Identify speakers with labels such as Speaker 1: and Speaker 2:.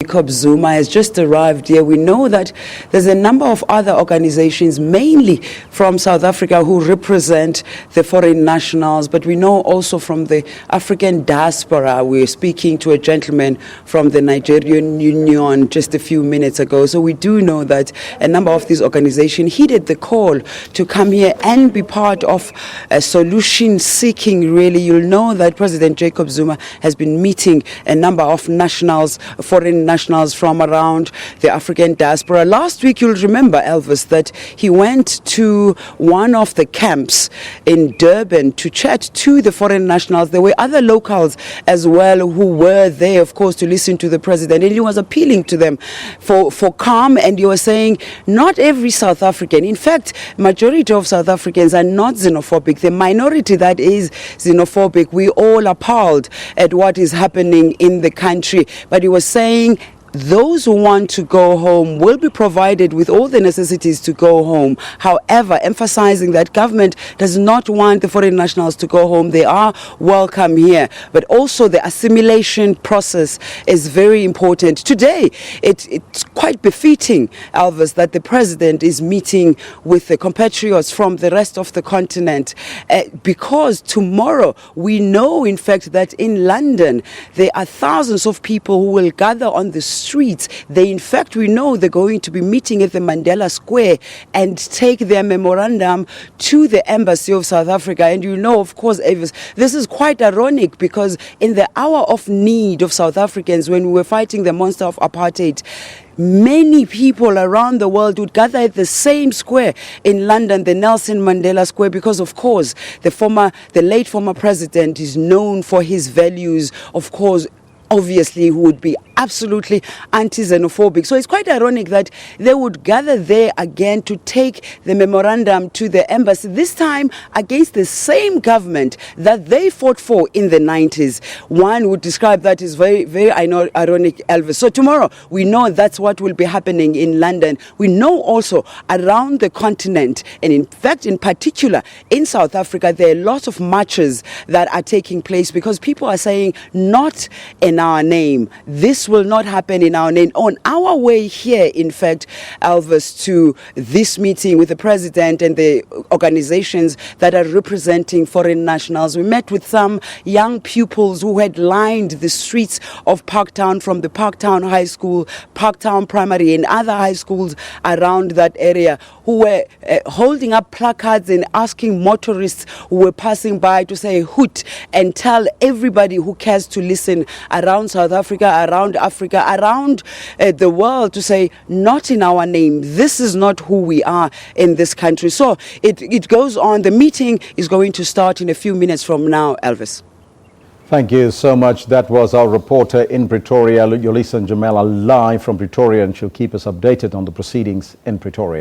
Speaker 1: Jacob Zuma has just arrived here. We know that there's a number of other organizations, mainly from South Africa, who represent the foreign nationals, but we know also from the African diaspora. We're speaking to a gentleman from the Nigerian Union just a few minutes ago. So we do know that a number of these organizations heeded the call to come here and be part of a solution seeking, really. You'll know that President Jacob Zuma has been meeting a number of nationals, foreign nationals from around the African diaspora. Last week, you'll remember, Elvis, that he went to one of the camps in Durban to chat to the foreign nationals. There were other locals as well who were there, of course, to listen to the president. And he was appealing to them for calm, and he was saying not every South African, in fact, majority of South Africans are not xenophobic. The minority that is xenophobic, we all appalled at what is happening in the country. But he was saying those who want to go home will be provided with all the necessities to go home. However, emphasizing that government does not want the foreign nationals to go home. They are welcome here. But also the assimilation process is very important. Today, it's quite befitting, Elvis, that the president is meeting with the compatriots from the rest of the continent, because tomorrow we know, in fact, that in London there are thousands of people who will gather on the streets. In fact, we know they're going to be meeting at the Mandela Square and take their memorandum to the Embassy of South Africa. And you know, of course, Avis, this is quite ironic, because in the hour of need of South Africans, when we were fighting the monster of apartheid, many people around the world would gather at the same square in London, the Nelson Mandela Square, because, of course, the late former president is known for his values, of course, obviously, who would be absolutely anti-xenophobic. So it's quite ironic that they would gather there again to take the memorandum to the embassy, this time against the same government that they fought for in the 90s. One would describe that as very, very ironic, Elvis. So tomorrow, we know that's what will be happening in London. We know also around the continent, and in fact, in particular, in South Africa, there are lots of marches that are taking place because people are saying, not in our name. This will not happen in our name. On our way here, in fact, Elvis, to this meeting with the president and the organizations that are representing foreign nationals, we met with some young pupils who had lined the streets of Parktown, from the Parktown High School, Parktown Primary, and other high schools around that area, who were holding up placards and asking motorists who were passing by to say hoot and tell everybody who cares to listen around South Africa, around Africa, around the world, to say, not in our name. This is not who we are in this country. So it goes on. The meeting is going to start in a few minutes from now, Elvis.
Speaker 2: Thank you so much. That was our reporter in Pretoria, Yolisa Njamela, live from Pretoria, and she'll keep us updated on the proceedings in Pretoria.